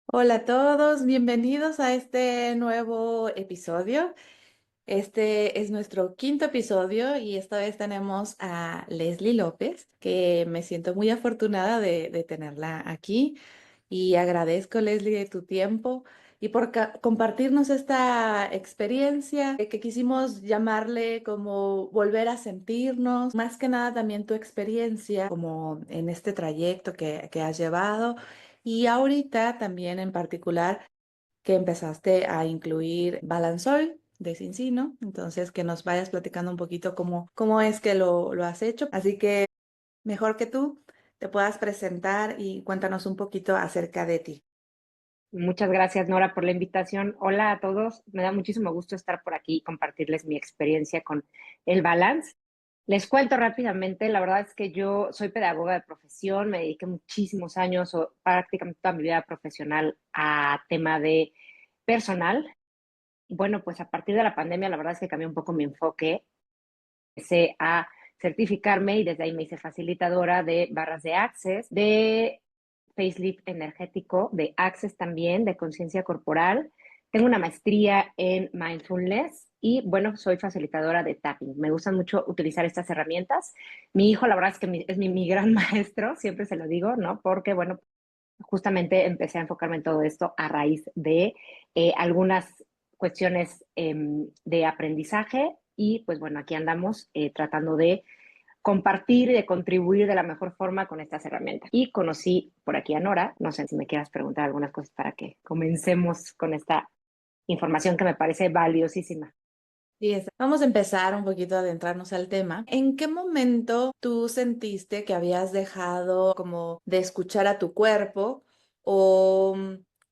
Hola a todos, bienvenidos a este nuevo episodio. Este es nuestro quinto episodio y esta vez tenemos a Leslie López, que me siento muy afortunada de tenerla aquí y agradezco, Leslie, de tu tiempo y por compartirnos esta experiencia que quisimos llamarle como volver a sentirnos, más que nada también tu experiencia como en este trayecto que has llevado y ahorita también en particular que empezaste a incluir Balanzol de Cincino, entonces que nos vayas platicando un poquito cómo es que lo has hecho. Así que mejor que tú te puedas presentar y cuéntanos un poquito acerca de ti. Muchas gracias, Nora, por la invitación. Hola a todos. Me da muchísimo gusto estar por aquí y compartirles mi experiencia con el balance. Les cuento rápidamente, la verdad es que yo soy pedagoga de profesión, me dediqué muchísimos años o prácticamente toda mi vida profesional a tema de personal. Bueno, pues a partir de la pandemia, la verdad es que cambié un poco mi enfoque, empecé a certificarme y desde ahí me hice facilitadora de barras de Access, de facelift energético, de Access también, de conciencia corporal. Tengo una maestría en mindfulness y bueno, soy facilitadora de tapping. Me gustan mucho utilizar estas herramientas. Mi hijo, la verdad es que es mi gran maestro, siempre se lo digo, ¿no? Porque bueno, justamente empecé a enfocarme en todo esto a raíz de algunas cuestiones de aprendizaje y pues bueno, aquí andamos tratando de compartir y de contribuir de la mejor forma con estas herramientas. Y conocí por aquí a Nora, no sé si me quieras preguntar algunas cosas para que comencemos con esta información que me parece valiosísima. Vamos a empezar un poquito a adentrarnos al tema. ¿En qué momento tú sentiste que habías dejado como de escuchar a tu cuerpo o,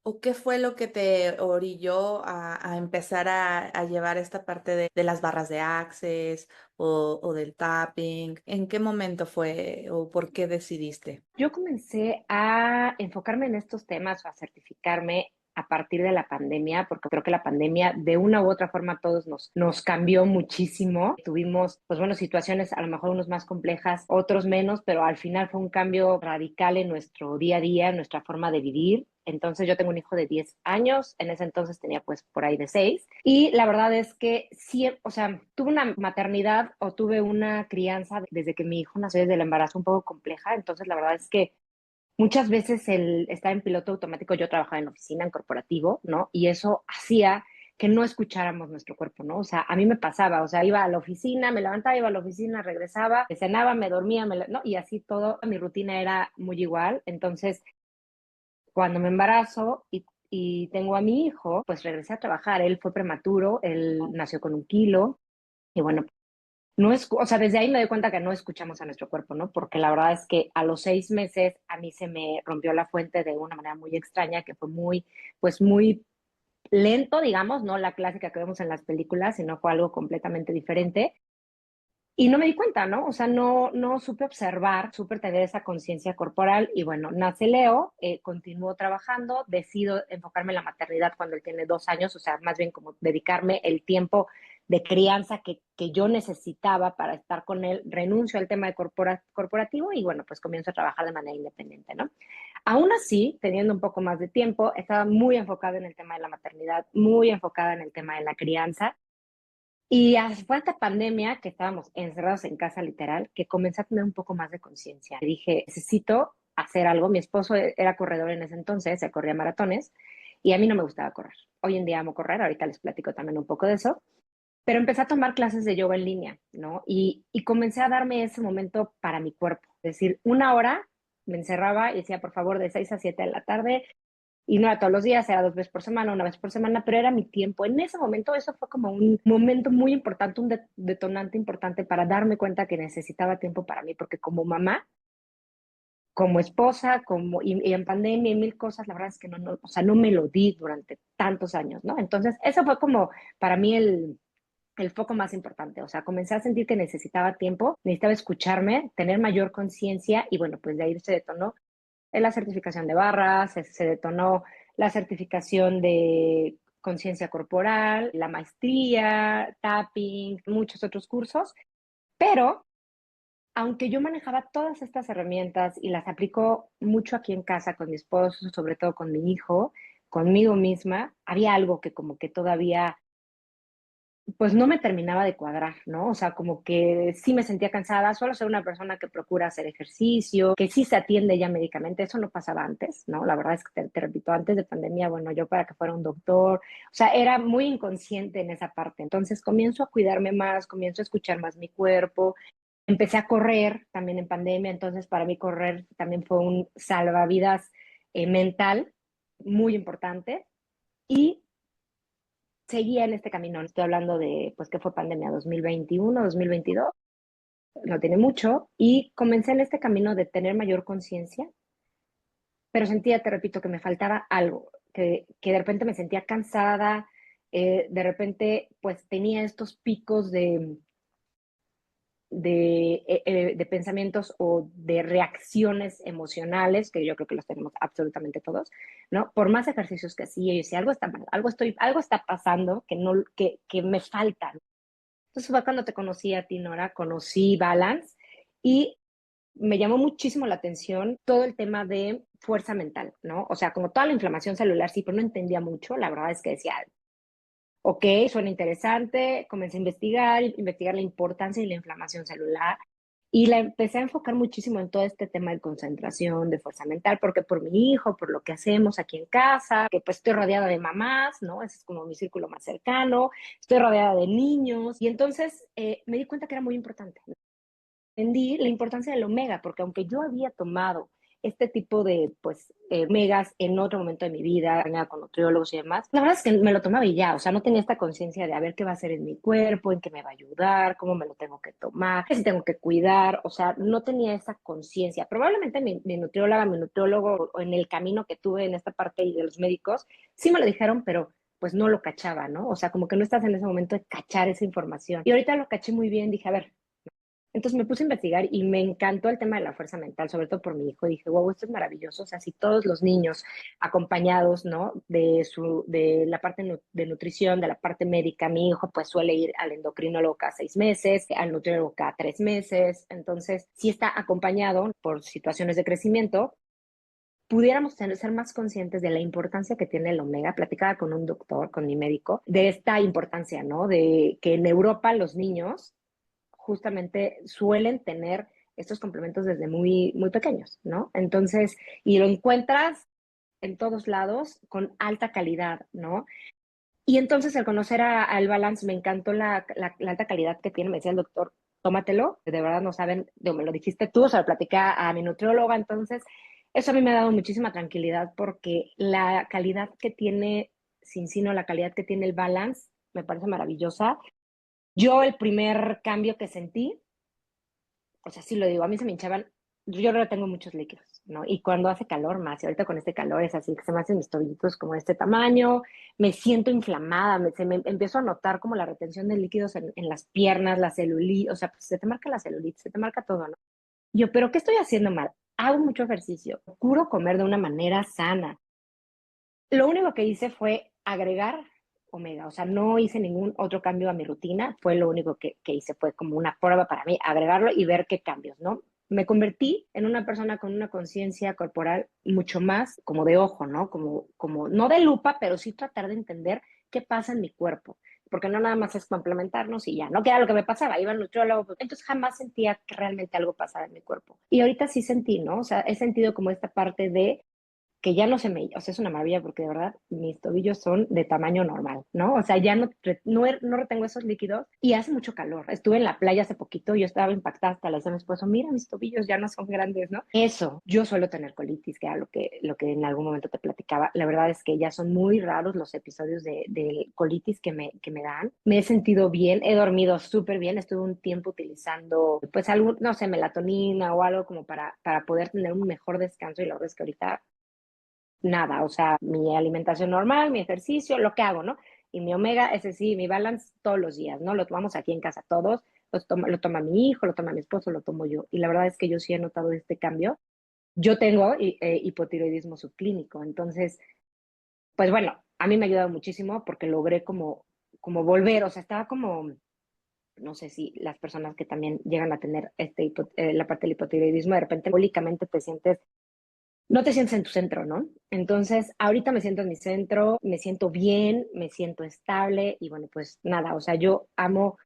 o qué fue lo que te orilló a empezar a llevar esta parte de las barras de Access o del tapping? ¿En qué momento fue o por qué decidiste? Yo comencé a enfocarme en estos temas o a certificarme a partir de la pandemia, porque creo que la pandemia de una u otra forma a todos nos cambió muchísimo. Tuvimos, pues bueno, situaciones a lo mejor unos más complejas, otros menos, pero al final fue un cambio radical en nuestro día a día, en nuestra forma de vivir. Entonces yo tengo un hijo de 10 años, en ese entonces tenía pues por ahí de 6 y la verdad es que sí, o sea, tuve una maternidad o tuve una crianza desde que mi hijo nació, desde el embarazo un poco compleja, entonces la verdad es que muchas veces el estar en piloto automático, yo trabajaba en oficina, en corporativo, ¿no? Y eso hacía que no escucháramos nuestro cuerpo, ¿no? O sea, a mí me pasaba, o sea, iba a la oficina, me levantaba, iba a la oficina, regresaba, cenaba, me dormía, ¿no? Y así todo, mi rutina era muy igual. Entonces, cuando me embarazo y tengo a mi hijo, pues regresé a trabajar. Él fue prematuro, él nació con 1 kilo y bueno, no es, o sea, desde ahí me doy cuenta que no escuchamos a nuestro cuerpo, ¿no? Porque la verdad es que a los 6 meses a mí se me rompió la fuente de una manera muy extraña, que fue muy, pues muy lento, digamos, no la clásica que vemos en las películas, sino fue algo completamente diferente. Y no me di cuenta, ¿no? O sea, no supe observar, supe tener esa conciencia corporal y bueno, nace Leo, continúo trabajando, decido enfocarme en la maternidad cuando él tiene 2 años, o sea, más bien como dedicarme el tiempo de crianza que yo necesitaba para estar con él, renuncio al tema de corporativo y bueno, pues comienzo a trabajar de manera independiente, ¿no? Aún así, teniendo un poco más de tiempo, estaba muy enfocada en el tema de la maternidad, muy enfocada en el tema de la crianza y fue esta pandemia que estábamos encerrados en casa literal, que comencé a tener un poco más de conciencia. Dije, necesito hacer algo. Mi esposo era corredor en ese entonces, se corría maratones y a mí no me gustaba correr. Hoy en día amo correr, ahorita les platico también un poco de eso, pero empecé a tomar clases de yoga en línea, ¿no? Y comencé a darme ese momento para mi cuerpo. Es decir, 1 hora me encerraba y decía, por favor, de 6 a 7 de la tarde, y no era todos los días, era 2 veces por semana, una vez por semana, pero era mi tiempo. En ese momento eso fue como un momento muy importante, un detonante importante para darme cuenta que necesitaba tiempo para mí, porque como mamá, como esposa, y en pandemia y mil cosas, la verdad es que o sea, no me lo di durante tantos años, ¿no? Entonces, eso fue como para mí el foco más importante. O sea, comencé a sentir que necesitaba tiempo, necesitaba escucharme, tener mayor conciencia y bueno, pues de ahí se detonó la certificación de barras, se detonó la certificación de conciencia corporal, la maestría, tapping, muchos otros cursos, pero aunque yo manejaba todas estas herramientas y las aplico mucho aquí en casa con mi esposo, sobre todo con mi hijo, conmigo misma, había algo que como que todavía pues no me terminaba de cuadrar, ¿no? O sea, como que sí me sentía cansada, solo ser una persona que procura hacer ejercicio, que sí se atiende ya médicamente, eso no pasaba antes, ¿no? La verdad es que te repito, antes de pandemia, bueno, yo para que fuera un doctor, o sea, era muy inconsciente en esa parte. Entonces comienzo a cuidarme más, comienzo a escuchar más mi cuerpo, empecé a correr también en pandemia, entonces para mí correr también fue un salvavidas mental muy importante y seguía en este camino. Estoy hablando de, pues, ¿qué fue pandemia? 2021, 2022, no tiene mucho, y comencé en este camino de tener mayor conciencia, pero sentía, te repito, que me faltaba algo, que de repente me sentía cansada, de repente, pues, tenía estos picos de pensamientos o de reacciones emocionales, que yo creo que los tenemos absolutamente todos, ¿no? Por más ejercicios que hacía, yo decía, algo está mal, algo está pasando que me falta. Entonces fue cuando te conocí a ti, Nora, conocí Balance y me llamó muchísimo la atención todo el tema de fuerza mental, ¿no? O sea, como toda la inflamación celular, sí, pero no entendía mucho. La verdad es que decía, ok, suena interesante, comencé a investigar la importancia de la inflamación celular y la empecé a enfocar muchísimo en todo este tema de concentración, de fuerza mental, porque por mi hijo, por lo que hacemos aquí en casa, que pues estoy rodeada de mamás, ¿no? Ese es como mi círculo más cercano, estoy rodeada de niños y entonces me di cuenta que era muy importante. Entendí la importancia del omega, porque aunque yo había tomado este tipo de, pues, omegas en otro momento de mi vida, con nutriólogos y demás, la verdad es que me lo tomaba y ya, o sea, no tenía esta conciencia de a ver qué va a hacer en mi cuerpo, en qué me va a ayudar, cómo me lo tengo que tomar, qué si tengo que cuidar, o sea, no tenía esa conciencia. Probablemente mi nutrióloga, mi nutriólogo, o en el camino que tuve en esta parte de los médicos, sí me lo dijeron, pero pues no lo cachaba, ¿no? O sea, como que no estás en ese momento de cachar esa información. Y ahorita lo caché muy bien, dije, a ver, entonces me puse a investigar y me encantó el tema de la fuerza mental, sobre todo por mi hijo. Dije, wow, esto es maravilloso. O sea, si todos los niños acompañados, ¿no? De la parte de nutrición, de la parte médica, mi hijo pues suele ir al endocrinólogo cada 6 meses, al nutriólogo cada 3 meses. Entonces, si está acompañado por situaciones de crecimiento, pudiéramos ser más conscientes de la importancia que tiene el omega. Platicaba con un doctor, con mi médico, de esta importancia, ¿no? De que en Europa los niños justamente suelen tener estos complementos desde muy, muy pequeños, ¿no? Entonces, y lo encuentras en todos lados con alta calidad, ¿no? Y entonces al conocer al Balance me encantó la alta calidad que tiene, me decía el doctor, tómatelo, de verdad no saben, me lo dijiste tú, se lo platicé a mi nutrióloga, entonces eso a mí me ha dado muchísima tranquilidad porque la calidad que tiene Cincino, la calidad que tiene el Balance, me parece maravillosa. Yo el primer cambio que sentí, o sea, sí lo digo, a mí se me hinchaban, yo no tengo muchos líquidos, ¿no? Y cuando hace calor más, y ahorita con este calor es así, que se me hacen mis tobillitos como de este tamaño, me siento inflamada, se me empiezo a notar como la retención de líquidos en las piernas, la celulitis, o sea, pues se te marca la celulitis, se te marca todo, ¿no? Yo, pero ¿qué estoy haciendo mal? Hago mucho ejercicio, procuro comer de una manera sana. Lo único que hice fue agregar omega, o sea, no hice ningún otro cambio a mi rutina, fue lo único que hice, fue como una prueba para mí, agregarlo y ver qué cambios, ¿no? Me convertí en una persona con una conciencia corporal mucho más como de ojo, ¿no? Como, no de lupa, pero sí tratar de entender qué pasa en mi cuerpo, porque no nada más es complementarnos y ya, ¿no? Que era lo que me pasaba, iba al nutriólogo, pues, entonces jamás sentía que realmente algo pasaba en mi cuerpo. Y ahorita sí sentí, ¿no? O sea, he sentido como esta parte de que ya no se me, o sea, es una maravilla porque de verdad mis tobillos son de tamaño normal, ¿no? O sea, ya no retengo esos líquidos y hace mucho calor. Estuve en la playa hace poquito, yo estaba impactada hasta le decía a mi esposo, mira, mis tobillos ya no son grandes, ¿no? Eso, yo suelo tener colitis, que era lo que en algún momento te platicaba. La verdad es que ya son muy raros los episodios de colitis que me dan. Me he sentido bien, he dormido súper bien, estuve un tiempo utilizando, pues, algo, no sé, melatonina o algo como para poder tener un mejor descanso y la verdad es que ahorita nada, o sea, mi alimentación normal, mi ejercicio, lo que hago, ¿no? Y mi omega, ese sí, mi balance todos los días, ¿no? Lo tomamos aquí en casa todos, lo toma mi hijo, lo toma mi esposo, lo tomo yo. Y la verdad es que yo sí he notado este cambio. Yo tengo hipotiroidismo subclínico, entonces, pues bueno, a mí me ha ayudado muchísimo porque logré como volver, o sea, estaba como no sé si las personas que también llegan a tener la parte del hipotiroidismo, de repente metabólicamente no te sientes en tu centro, ¿no? Entonces, ahorita me siento en mi centro, me siento bien, me siento estable y bueno, pues nada, o sea, yo amo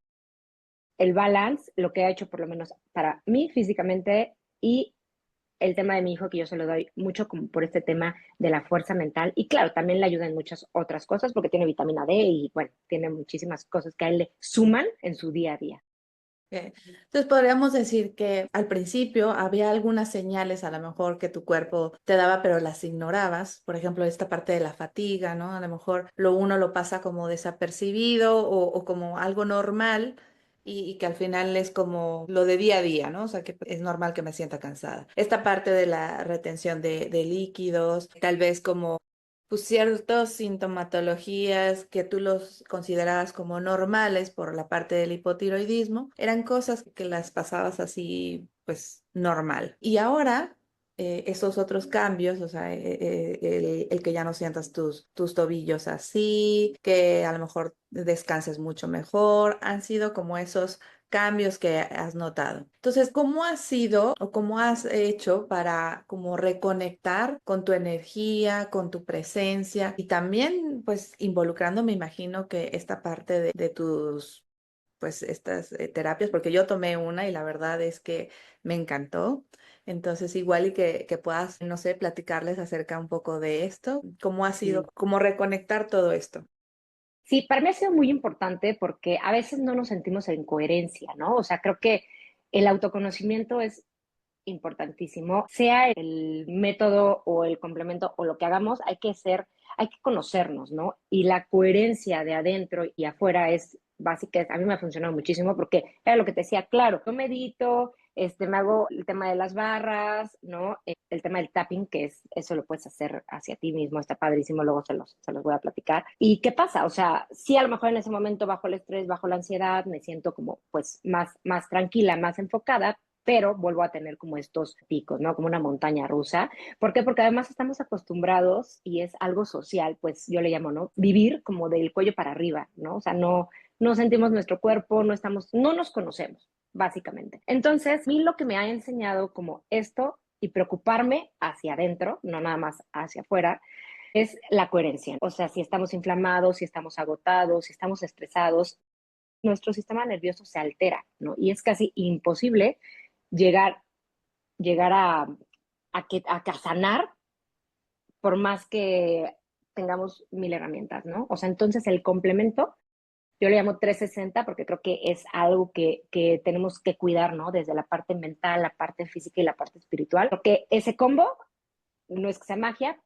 el balance, lo que ha hecho por lo menos para mí físicamente y el tema de mi hijo que yo se lo doy mucho como por este tema de la fuerza mental y claro, también le ayuda en muchas otras cosas porque tiene vitamina D y bueno, tiene muchísimas cosas que a él le suman en su día a día. Entonces podríamos decir que al principio había algunas señales a lo mejor que tu cuerpo te daba, pero las ignorabas. Por ejemplo, esta parte de la fatiga, ¿no? A lo mejor uno lo pasa como desapercibido o como algo normal y que al final es como lo de día a día, ¿no? O sea, que es normal que me sienta cansada. Esta parte de la retención de líquidos, tal vez como pues ciertas sintomatologías que tú los considerabas como normales por la parte del hipotiroidismo, eran cosas que las pasabas así, pues normal. Y ahora, esos otros cambios, o sea, el que ya no sientas tus tobillos así, que a lo mejor descanses mucho mejor, han sido como esos cambios que has notado. Entonces, ¿cómo has sido o cómo has hecho para como reconectar con tu energía, con tu presencia y también pues involucrando, me imagino que esta parte de tus pues estas terapias, porque yo tomé una y la verdad es que me encantó. Entonces, igual y que puedas, no sé, platicarles acerca un poco de esto, cómo ha sido, Sí. cómo reconectar todo esto. Sí, para mí ha sido muy importante porque a veces no nos sentimos en coherencia, ¿no? O sea, creo que el autoconocimiento es importantísimo, sea el método o el complemento o lo que hagamos, hay que conocernos, ¿no? Y la coherencia de adentro y afuera es básica, a mí me ha funcionado muchísimo porque era lo que te decía, claro, yo medito, me hago el tema de las barras, ¿no? El tema del tapping, que es, eso lo puedes hacer hacia ti mismo, está padrísimo, luego se los voy a platicar. ¿Y qué pasa? O sea, sí, a lo mejor en ese momento bajo el estrés, bajo la ansiedad, me siento como pues más tranquila, más enfocada, pero vuelvo a tener como estos picos, ¿no? Como una montaña rusa. ¿Por qué? Porque además estamos acostumbrados y es algo social, pues yo le llamo, ¿no? Vivir como del cuello para arriba, ¿no? O sea, no sentimos nuestro cuerpo, no nos conocemos, básicamente. Entonces, a mí lo que me ha enseñado como esto y preocuparme hacia adentro, no nada más hacia afuera, es la coherencia. O sea, si estamos inflamados, si estamos agotados, si estamos estresados, nuestro sistema nervioso se altera, ¿no? Y es casi imposible llegar, llegar a sanar por más que tengamos mil herramientas, ¿no? O sea, entonces el complemento, yo le llamo 360 porque creo que es algo que tenemos que cuidar, ¿no? Desde la parte mental, la parte física y la parte espiritual, porque ese combo no es que sea magia,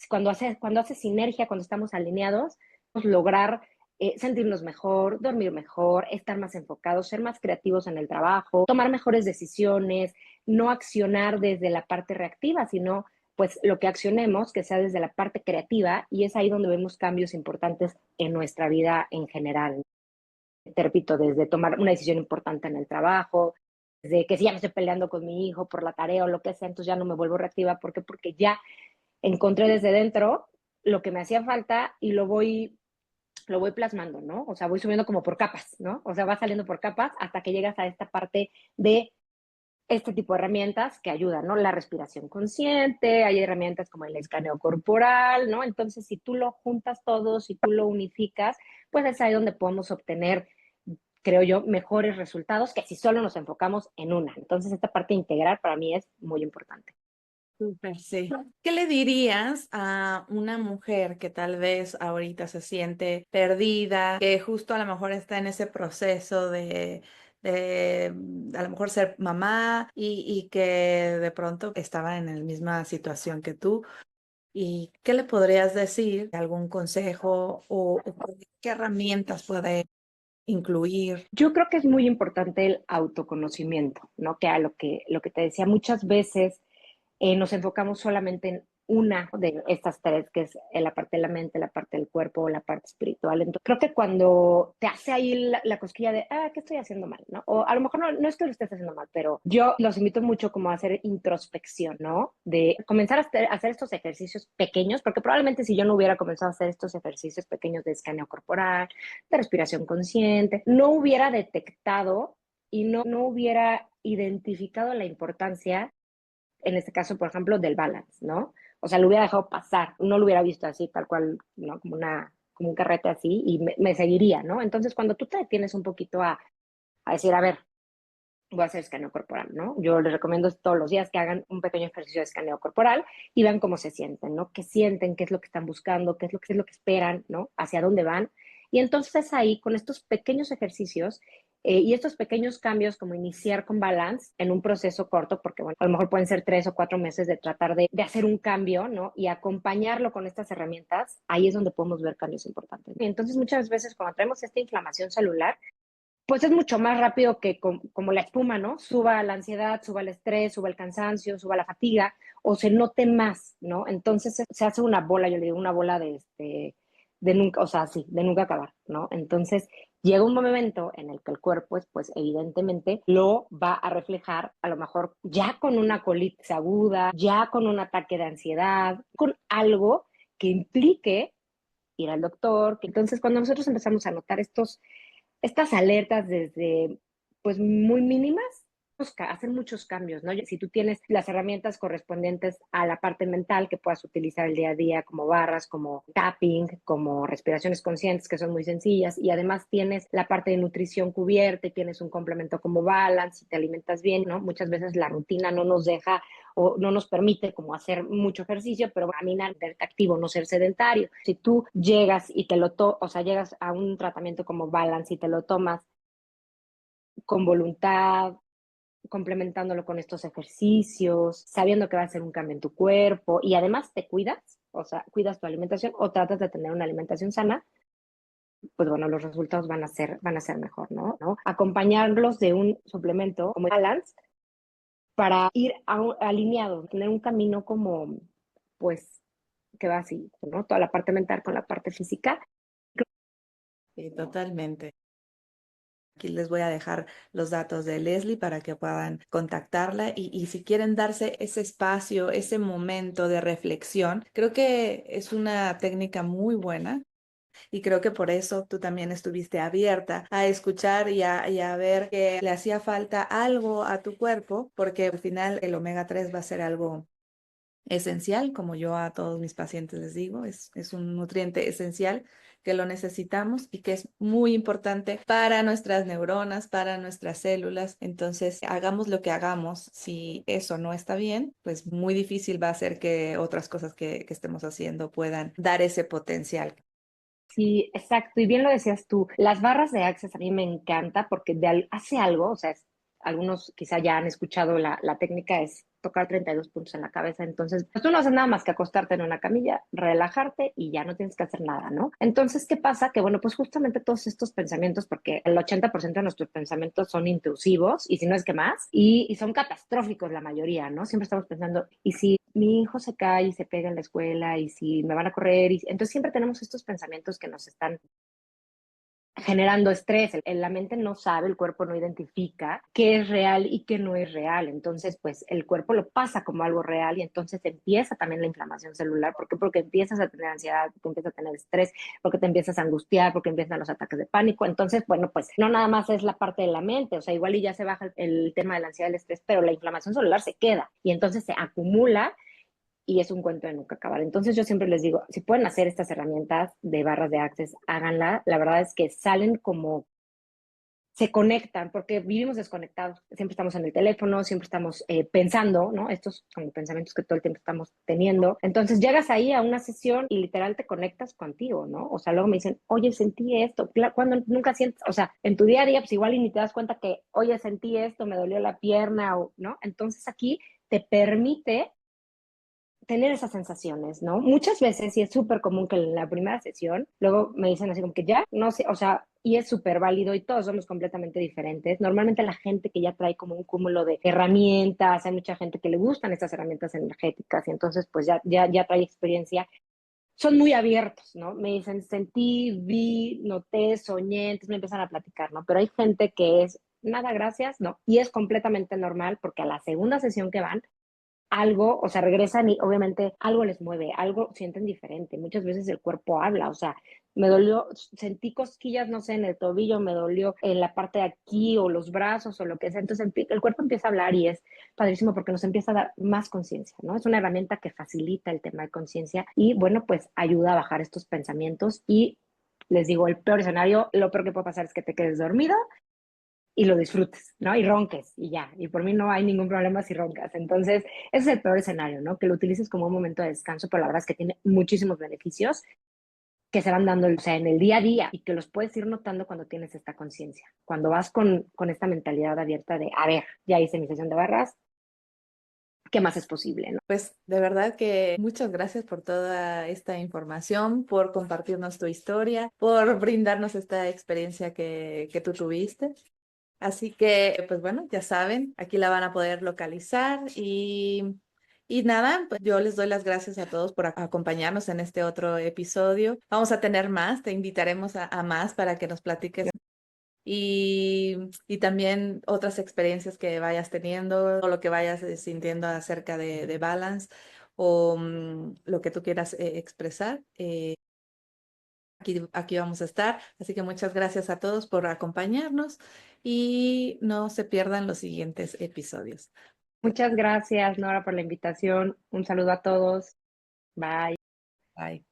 cuando hace sinergia, cuando estamos alineados, lograr sentirnos mejor, dormir mejor, estar más enfocados, ser más creativos en el trabajo, tomar mejores decisiones, no accionar desde la parte reactiva, sino pues lo que accionemos, que sea desde la parte creativa, y es ahí donde vemos cambios importantes en nuestra vida en general. Te repito, desde tomar una decisión importante en el trabajo, desde que si ya me estoy peleando con mi hijo por la tarea o lo que sea, entonces ya no me vuelvo reactiva. ¿Por qué? Porque ya encontré desde dentro lo que me hacía falta y lo voy plasmando, ¿no? O sea, voy subiendo como por capas, ¿no? O sea, va saliendo por capas hasta que llegas a esta parte de este tipo de herramientas que ayudan, ¿no? La respiración consciente, hay herramientas como el escaneo corporal, ¿no? Entonces, si tú lo juntas todo, si tú lo unificas, pues es ahí donde podemos obtener, creo yo, mejores resultados que si solo nos enfocamos en una. Entonces, esta parte integral para mí es muy importante. Súper, sí. ¿Qué le dirías a una mujer que tal vez ahorita se siente perdida, que justo a lo mejor está en ese proceso de a lo mejor ser mamá y que de pronto estaba en la misma situación que tú? ¿Y qué le podrías decir? ¿Algún consejo o qué herramientas puede incluir? Yo creo que es muy importante el autoconocimiento, ¿no? Que a lo que te decía, muchas veces nos enfocamos solamente en una de estas tres, que es la parte de la mente, la parte del cuerpo, la parte espiritual. Entonces, creo que cuando te hace ahí la cosquilla de, ¿qué estoy haciendo mal? ¿No? O a lo mejor no es que lo estés haciendo mal, pero yo los invito mucho como a hacer introspección, ¿no? De comenzar a hacer estos ejercicios pequeños, porque probablemente si yo no hubiera comenzado a hacer estos ejercicios pequeños de escaneo corporal, de respiración consciente, no hubiera detectado y no hubiera identificado la importancia, en este caso, por ejemplo, del balance, ¿no? O sea, lo hubiera dejado pasar, no lo hubiera visto así, tal cual, ¿no? Como un carrete así, y me seguiría, ¿no? Entonces, cuando tú te detienes un poquito a decir, a ver, voy a hacer escaneo corporal, ¿no? Yo les recomiendo todos los días que hagan un pequeño ejercicio de escaneo corporal y vean cómo se sienten, ¿no? ¿Qué sienten? ¿Qué es lo que están buscando? ¿Qué es lo que esperan? ¿No? ¿Hacia dónde van? Y entonces ahí, con estos pequeños ejercicios y estos pequeños cambios, como iniciar con balance en un proceso corto, porque bueno, a lo mejor pueden ser 3 o 4 meses de tratar de hacer un cambio, ¿no? Y acompañarlo con estas herramientas, ahí es donde podemos ver cambios importantes. Y entonces muchas veces cuando tenemos esta inflamación celular, pues es mucho más rápido que como la espuma, ¿no? Suba la ansiedad, suba el estrés, suba el cansancio, suba la fatiga, o se note más, ¿no? Entonces se hace una bola, yo le digo, una bola de nunca, o sea, sí, de nunca acabar, ¿no? Entonces llega un momento en el que el cuerpo, pues evidentemente lo va a reflejar, a lo mejor ya con una colitis aguda, ya con un ataque de ansiedad, con algo que implique ir al doctor. Entonces, cuando nosotros empezamos a notar estas alertas desde pues muy mínimas, hacen muchos cambios, ¿no? Si tú tienes las herramientas correspondientes a la parte mental que puedas utilizar el día a día, como barras, como tapping, como respiraciones conscientes, que son muy sencillas, y además tienes la parte de nutrición cubierta y tienes un complemento como balance, y te alimentas bien, ¿no? Muchas veces la rutina no nos deja o no nos permite como hacer mucho ejercicio, pero caminar, ser activo, no ser sedentario. Si tú llegas y o sea, llegas a un tratamiento como balance y te lo tomas con voluntad, complementándolo con estos ejercicios, sabiendo que va a ser un cambio en tu cuerpo y además te cuidas, o sea, cuidas tu alimentación o tratas de tener una alimentación sana, pues bueno, los resultados van a ser mejor, ¿no? Acompañarlos de un suplemento como Balance para ir alineados, tener un camino como, pues, que va así, ¿no? Toda la parte mental con la parte física. Sí, totalmente. Aquí les voy a dejar los datos de Leslie para que puedan contactarla y si quieren darse ese espacio, ese momento de reflexión, creo que es una técnica muy buena. Y creo que por eso tú también estuviste abierta a escuchar y a ver que le hacía falta algo a tu cuerpo, porque al final el omega 3 va a ser algo esencial, como yo a todos mis pacientes les digo, es un nutriente esencial que lo necesitamos y que es muy importante para nuestras neuronas, para nuestras células. Entonces, hagamos lo que hagamos, si eso no está bien, pues muy difícil va a ser que otras cosas que estemos haciendo puedan dar ese potencial. Sí, exacto. Y bien lo decías tú, las barras de Access a mí me encanta porque hace algo, o sea, algunos quizá ya han escuchado la técnica, es tocar 32 puntos en la cabeza. Entonces, pues tú no haces nada más que acostarte en una camilla, relajarte y ya no tienes que hacer nada, ¿no? Entonces, ¿qué pasa? Que bueno, pues justamente todos estos pensamientos, porque el 80% de nuestros pensamientos son intrusivos y si no es que más, y son catastróficos la mayoría, ¿no? Siempre estamos pensando, ¿y si mi hijo se cae y se pega en la escuela y si me van a correr? Entonces siempre tenemos estos pensamientos que nos están generando estrés. La mente no sabe, el cuerpo no identifica qué es real y qué no es real. Entonces, pues el cuerpo lo pasa como algo real y entonces empieza también la inflamación celular. ¿Por qué? Porque empiezas a tener ansiedad, porque empiezas a tener estrés, porque te empiezas a angustiar, porque empiezan los ataques de pánico. Entonces, bueno, pues no nada más es la parte de la mente, o sea, igual y ya se baja el tema de la ansiedad, el estrés, pero la inflamación celular se queda y entonces se acumula y es un cuento de nunca acabar. Entonces yo siempre les digo, si pueden hacer estas herramientas de barras de Access, háganla. La verdad es que salen como, se conectan, porque vivimos desconectados. Siempre estamos en el teléfono, siempre estamos pensando, ¿no? Estos son pensamientos que todo el tiempo estamos teniendo. Entonces llegas ahí a una sesión y literal te conectas contigo, ¿no? O sea, luego me dicen, oye, sentí esto. Cuando nunca sientes, o sea, en tu día a día, pues igual y ni te das cuenta que, oye, sentí esto, me dolió la pierna, o, ¿no? Entonces aquí te permite tener esas sensaciones, ¿no? Muchas veces, y es súper común que en la primera sesión, luego me dicen así como que ya, no sé, o sea, y es súper válido y todos somos completamente diferentes. Normalmente la gente que ya trae como un cúmulo de herramientas, hay mucha gente que le gustan estas herramientas energéticas y entonces pues ya trae experiencia, son muy abiertos, ¿no? Me dicen, sentí, vi, noté, soñé, entonces me empiezan a platicar, ¿no? Pero hay gente que es, nada, gracias, ¿no? Y es completamente normal porque a la segunda sesión que van, algo, o sea, regresan y obviamente algo les mueve, algo sienten diferente. Muchas veces el cuerpo habla, o sea, me dolió, sentí cosquillas, no sé, en el tobillo, me dolió en la parte de aquí o los brazos o lo que sea. Entonces el cuerpo empieza a hablar y es padrísimo porque nos empieza a dar más conciencia, ¿no? Es una herramienta que facilita el tema de conciencia y bueno, pues ayuda a bajar estos pensamientos y les digo, el peor escenario, lo peor que puede pasar es que te quedes dormido y lo disfrutes, ¿no? Y ronques y ya. Y por mí no hay ningún problema si roncas. Entonces, ese es el peor escenario, ¿no? Que lo utilices como un momento de descanso, pero la verdad es que tiene muchísimos beneficios que se van dando, o sea, en el día a día y que los puedes ir notando cuando tienes esta conciencia. Cuando vas con esta mentalidad abierta de, a ver, ya hice mi sesión de barras, ¿qué más es posible, no? Pues de verdad que muchas gracias por toda esta información, por compartirnos tu historia, por brindarnos esta experiencia que tú tuviste. Así que, pues bueno, ya saben, aquí la van a poder localizar y nada, pues yo les doy las gracias a todos por acompañarnos en este otro episodio. Vamos a tener más, te invitaremos a más para que nos platiques y también otras experiencias que vayas teniendo o lo que vayas sintiendo acerca de Balance o lo que tú quieras expresar. Aquí vamos a estar, así que muchas gracias a todos por acompañarnos y no se pierdan los siguientes episodios. Muchas gracias, Nora, por la invitación. Un saludo a todos. Bye. Bye.